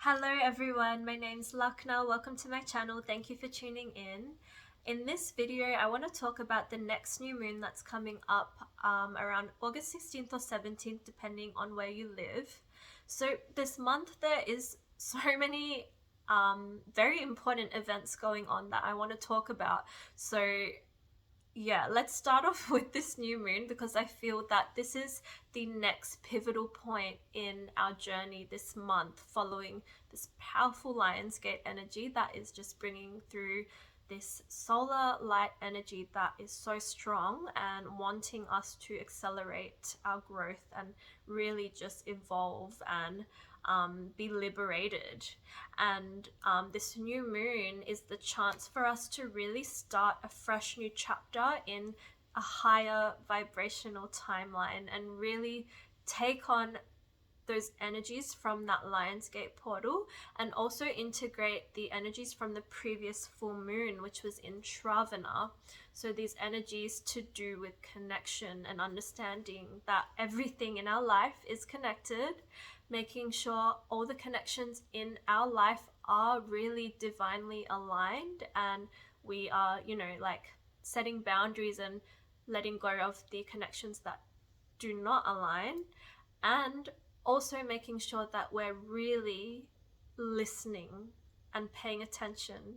Hello everyone, my name's Lucknow. Welcome to my channel. Thank you for tuning in. In this video, I want to talk about the next new moon that's coming up around August 16th or 17th, depending on where you live. So this month there is so many very important events going on that I want to talk about. So yeah, let's start off with this new moon because I feel that this is the next pivotal point in our journey this month, following this powerful Lionsgate energy that is just bringing through this solar light energy that is so strong and wanting us to accelerate our growth and really just evolve and be liberated. And this new moon is the chance for us to really start a fresh new chapter in a higher vibrational timeline and really take on those energies from that Lionsgate portal and also integrate the energies from the previous full moon, which was in Shravana. So these energies to do with connection and understanding that everything in our life is connected, making sure all the connections in our life are really divinely aligned, and we are, like setting boundaries and letting go of the connections that do not align, and also making sure that we're really listening and paying attention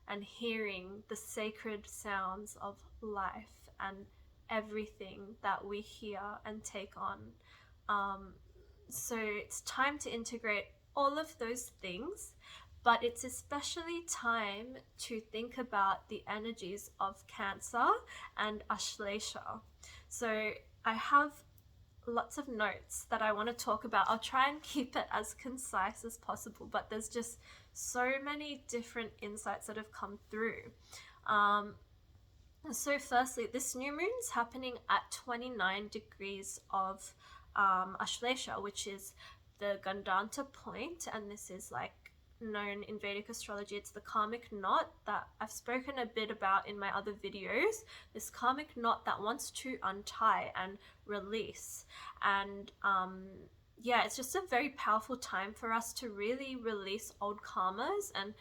and hearing the sacred sounds of life and everything that we hear and take on. So it's time to integrate all of those things, but it's especially time to think about the energies of Cancer and Ashlesha. So I have lots of notes that I want to talk about. I'll try and keep it as concise as possible, but there's just so many different insights that have come through. So firstly, this new moon's happening at 29 degrees of Ashlesha, which is the Gandanta point, and this is like known in Vedic astrology. It's the karmic knot that I've spoken a bit about in my other videos. This karmic knot that wants to untie and release. And yeah, it's just a very powerful time for us to really release old karmas and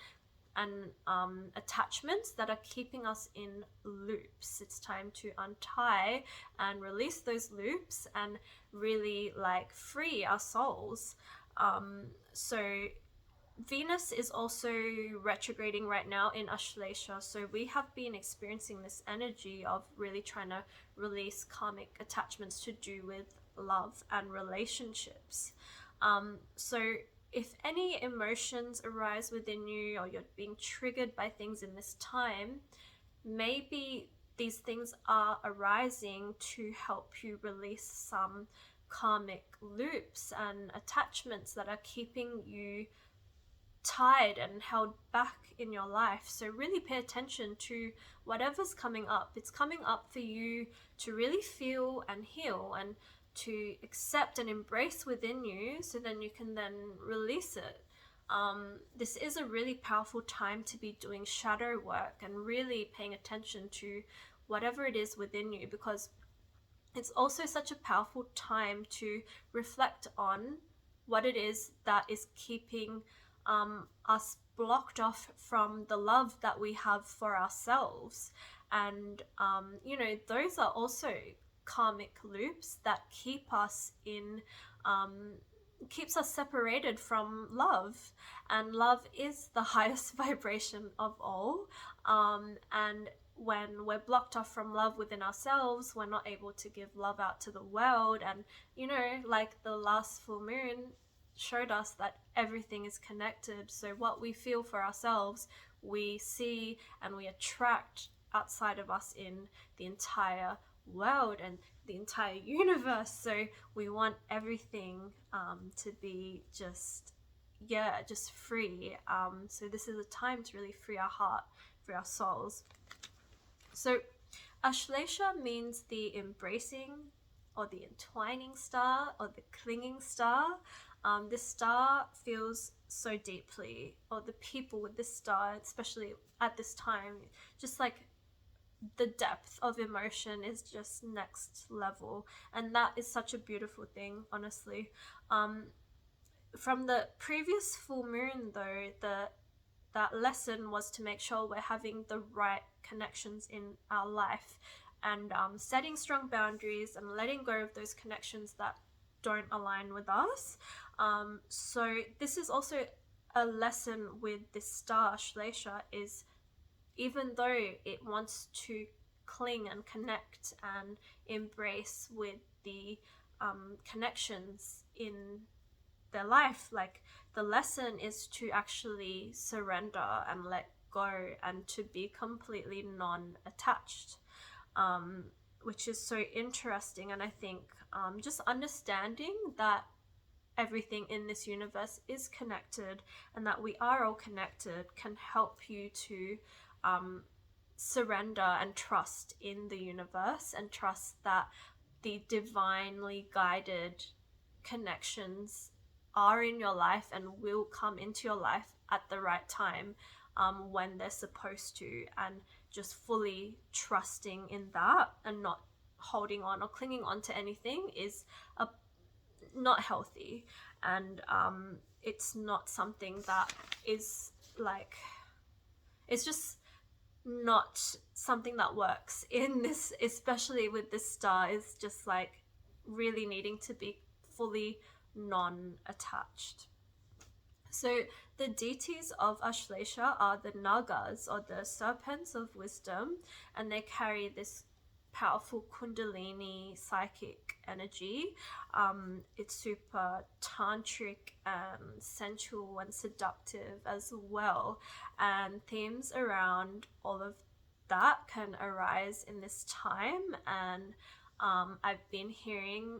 attachments that are keeping us in loops. It's time to untie and release those loops and really like free our souls. So Venus is also retrograding right now in Ashlesha, so we have been experiencing this energy of really trying to release karmic attachments to do with love and relationships. So if any emotions arise within you or you're being triggered by things in this time, maybe these things are arising to help you release some karmic loops and attachments that are keeping you tied and held back in your life. So really pay attention to whatever's coming up. It's coming up for you to really feel and heal and to accept and embrace within you, so then you can then release it. This is a really powerful time to be doing shadow work and really paying attention to whatever it is within you, because it's also such a powerful time to reflect on what it is that is keeping us blocked off from the love that we have for ourselves. And those are also karmic loops that keep us in keeps us separated from love, and love is the highest vibration of all. And when we're blocked off from love within ourselves, we're not able to give love out to the world. And like the last full moon showed us that everything is connected. So what we feel for ourselves, we see and we attract outside of us in the entire world and the entire universe. So we want everything to be just free. So this is a time to really free our heart, free our souls. So Ashlesha means the embracing or the entwining star or the clinging star. This star feels so deeply, or the people with this star, especially at this time, just like the depth of emotion is just next level, and that is such a beautiful thing, honestly. from the previous full moon, though, that lesson was to make sure we're having the right connections in our life, and setting strong boundaries and letting go of those connections that don't align with us. So this is also a lesson with this star Ashlesha, is even though it wants to cling and connect and embrace with the connections in their life, like the lesson is to actually surrender and let go and to be completely non-attached, which is so interesting. And I think just understanding that everything in this universe is connected and that we are all connected can help you to surrender and trust in the universe, and trust that the divinely guided connections are in your life and will come into your life at the right time, when they're supposed to, and just fully trusting in that and not holding on or clinging on to anything is not healthy. And it's not something that is like, it's just not something that works in this, especially with this star, is just like really needing to be fully non-attached. So the deities of Ashlesha are the Nagas, or the serpents of wisdom, and they carry this powerful kundalini psychic energy. It's super tantric and sensual and seductive as well, and themes around all of that can arise in this time. And I've been hearing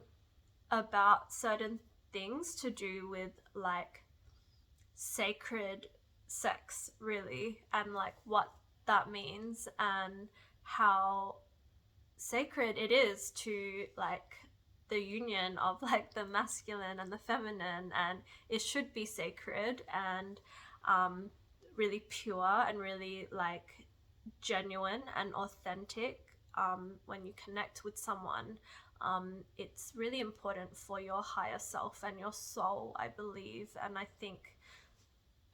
about certain things to do with like sacred sex, really, and like what that means and how sacred it is to like the union of like the masculine and the feminine, and it should be sacred and really pure and really like genuine and authentic. When you connect with someone, it's really important for your higher self and your soul, I believe. And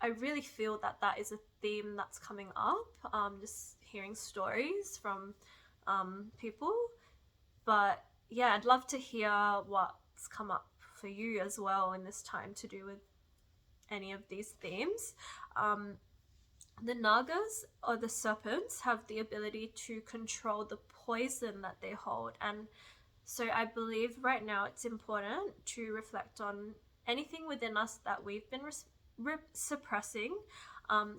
I really feel that that is a theme that's coming up, just hearing stories from people. But yeah, I'd love to hear what's come up for you as well in this time to do with any of these themes. The Nagas, or the serpents, have the ability to control the poison that they hold. And so I believe right now it's important to reflect on anything within us that we've been suppressing.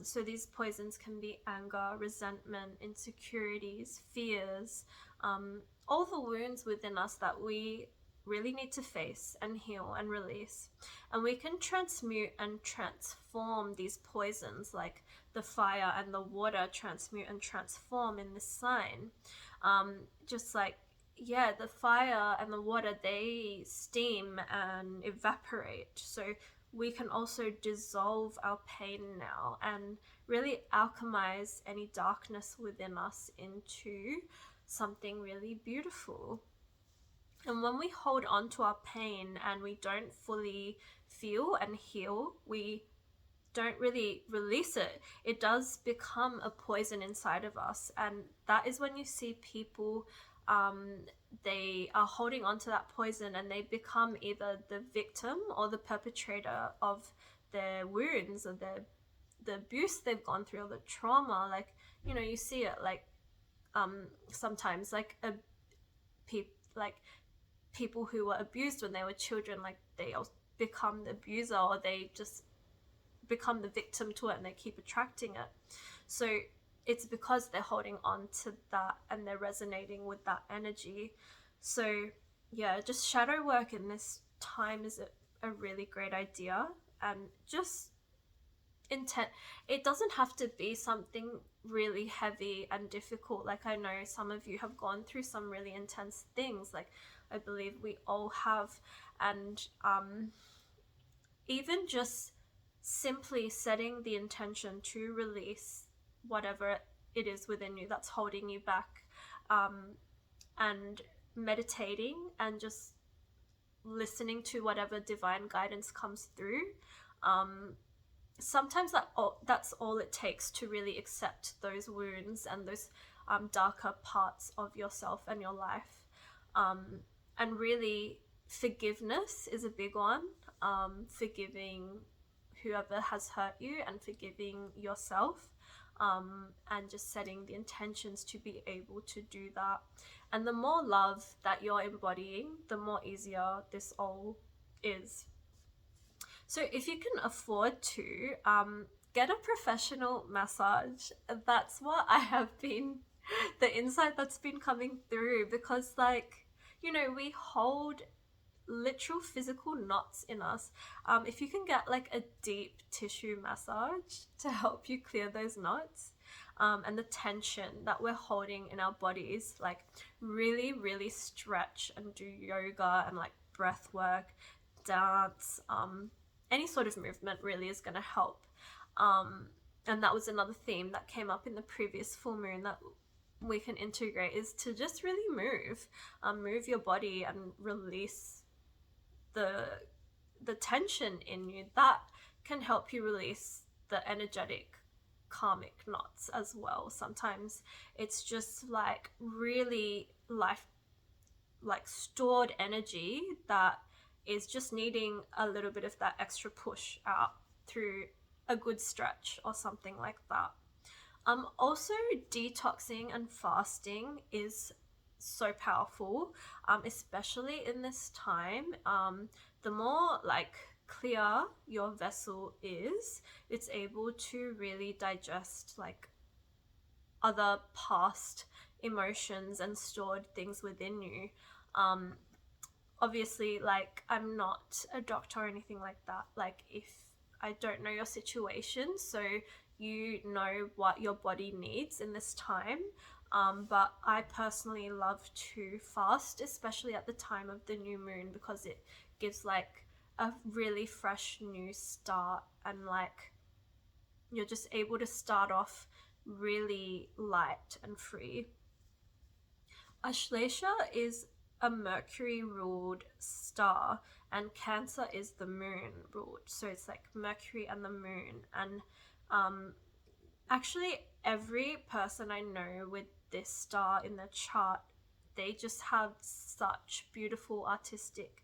So these poisons can be anger, resentment, insecurities, fears, all the wounds within us that we really need to face and heal and release. And we can transmute and transform these poisons, like the fire and the water transmute and transform in this sign. Just like, yeah, the fire and the water, they steam and evaporate. So we can also dissolve our pain now and really alchemize any darkness within us into something really beautiful. And when we hold on to our pain and we don't fully feel and heal, we don't really release it, it does become a poison inside of us. And that is when you see people, they are holding on to that poison and they become either the victim or the perpetrator of their wounds, or the abuse they've gone through, or the trauma. Like, you know, you see it like sometimes like people who were abused when they were children, like they become the abuser, or they just become the victim to it and they keep attracting it. So it's because they're holding on to that and they're resonating with that energy. So yeah, just shadow work in this time is a really great idea. And just intent, it doesn't have to be something really heavy and difficult. Like, I know some of you have gone through some really intense things, like I believe we all have. And even just simply setting the intention to release whatever it is within you that's holding you back, and meditating and just listening to whatever divine guidance comes through. Sometimes that's all it takes to really accept those wounds and those darker parts of yourself and your life. And really, forgiveness is a big one. Forgiving whoever has hurt you and forgiving yourself, and just setting the intentions to be able to do that. And the more love that you're embodying, the more easier this all is. So if you can afford to, get a professional massage. That's what I have been, the insight that's been coming through, because like, we hold literal physical knots in us. If you can get like a deep tissue massage to help you clear those knots, and the tension that we're holding in our bodies, like really, really stretch and do yoga and like breath work, dance, any sort of movement really is going to help. And that was another theme that came up in the previous full moon that we can integrate, is to just really move your body and release the tension in you. That can help you release the energetic karmic knots as well. Sometimes it's just like really like stored energy that is just needing a little bit of that extra push out through a good stretch or something like that. Also, detoxing and fasting is so powerful, especially in this time. The more like clear your vessel is, it's able to really digest like other past emotions and stored things within you. Obviously, like, I'm not a doctor or anything like that. Like, if I don't know your situation, so you know what your body needs in this time. But I personally love to fast, especially at the time of the new moon, because it gives like a really fresh new start, and like you're just able to start off really light and free. Ashlesha is a Mercury ruled star, and Cancer is the moon ruled. So it's like Mercury and the moon. And actually, every person I know with this star in their chart, they just have such beautiful artistic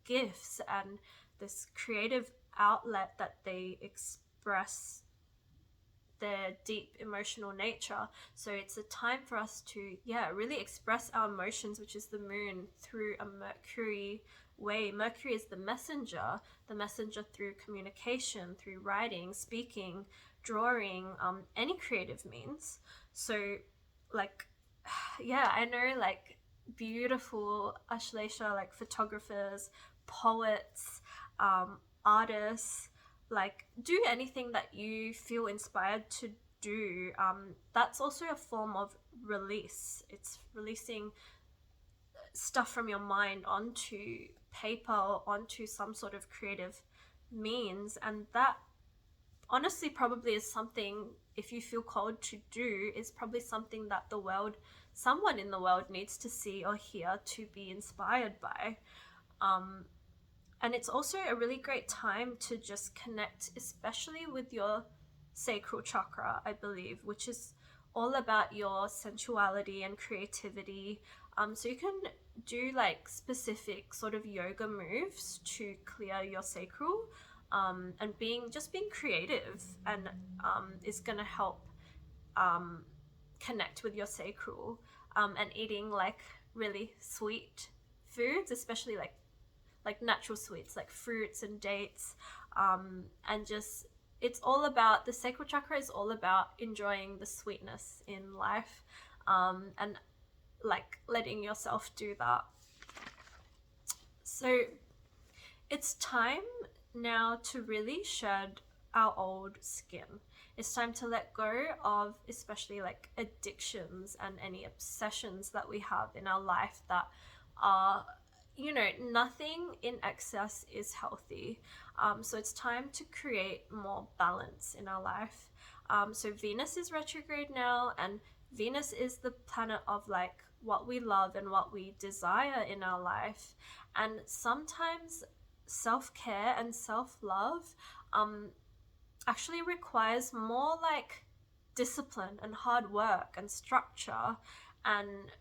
gifts and this creative outlet that they express their deep emotional nature. So it's a time for us to really express our emotions, which is the moon, through a Mercury way. Mercury is the messenger through communication, through writing, speaking, drawing, any creative means. So like I know like beautiful Ashlesha like photographers, poets, artists, like do anything that you feel inspired to do. That's also a form of release. It's releasing stuff from your mind onto paper or onto some sort of creative means, and that honestly probably is something, if you feel called to do, is probably something that someone in the world needs to see or hear to be inspired by. And it's also a really great time to just connect, especially with your sacral chakra, I believe, which is all about your sensuality and creativity. So you can do like specific sort of yoga moves to clear your sacral, and being creative, and is going to help connect with your sacral, and eating like really sweet foods, especially like natural sweets like fruits and dates, and just it's all about, the sacral chakra is all about enjoying the sweetness in life, and like letting yourself do that. So it's time now to really shed our old skin. It's time to let go of especially like addictions and any obsessions that we have in our life that are, nothing in excess is healthy. So it's time to create more balance in our life. So Venus is retrograde now, and Venus is the planet of like what we love and what we desire in our life. And sometimes self-care and self-love actually requires more like discipline and hard work and structure. And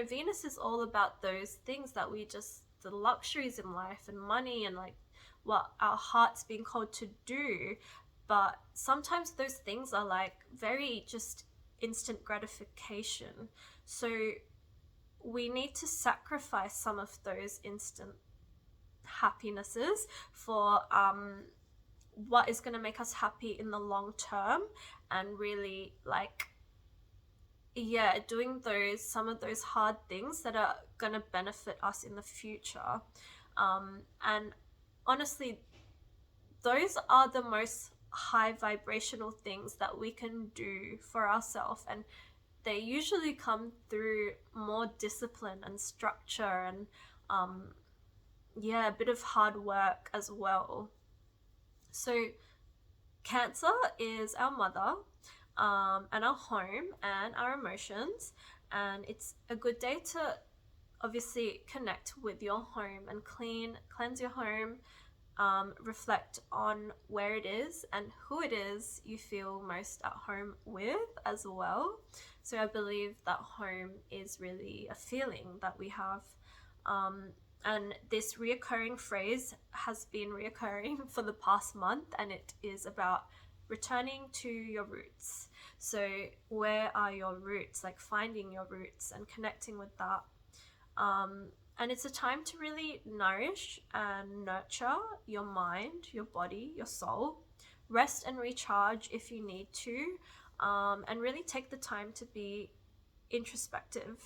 Venus is all about those things that we just, the luxuries in life and money and like what our heart's being called to do. But sometimes those things are like very just instant gratification. So we need to sacrifice some of those instant happinesses for what is going to make us happy in the long term, and really like doing some of those hard things that are going to benefit us in the future. And honestly, those are the most high vibrational things that we can do for ourselves, and they usually come through more discipline and structure and a bit of hard work as well. So Cancer is our mother, and our home and our emotions, and it's a good day to obviously connect with your home and cleanse your home, reflect on where it is and who it is you feel most at home with as well. So I believe that home is really a feeling that we have. And this reoccurring phrase has been reoccurring for the past month, and it is about returning to your roots. So where are your roots? Like finding your roots and connecting with that. And it's a time to really nourish and nurture your mind, your body, your soul. Rest and recharge if you need to, and really take the time to be introspective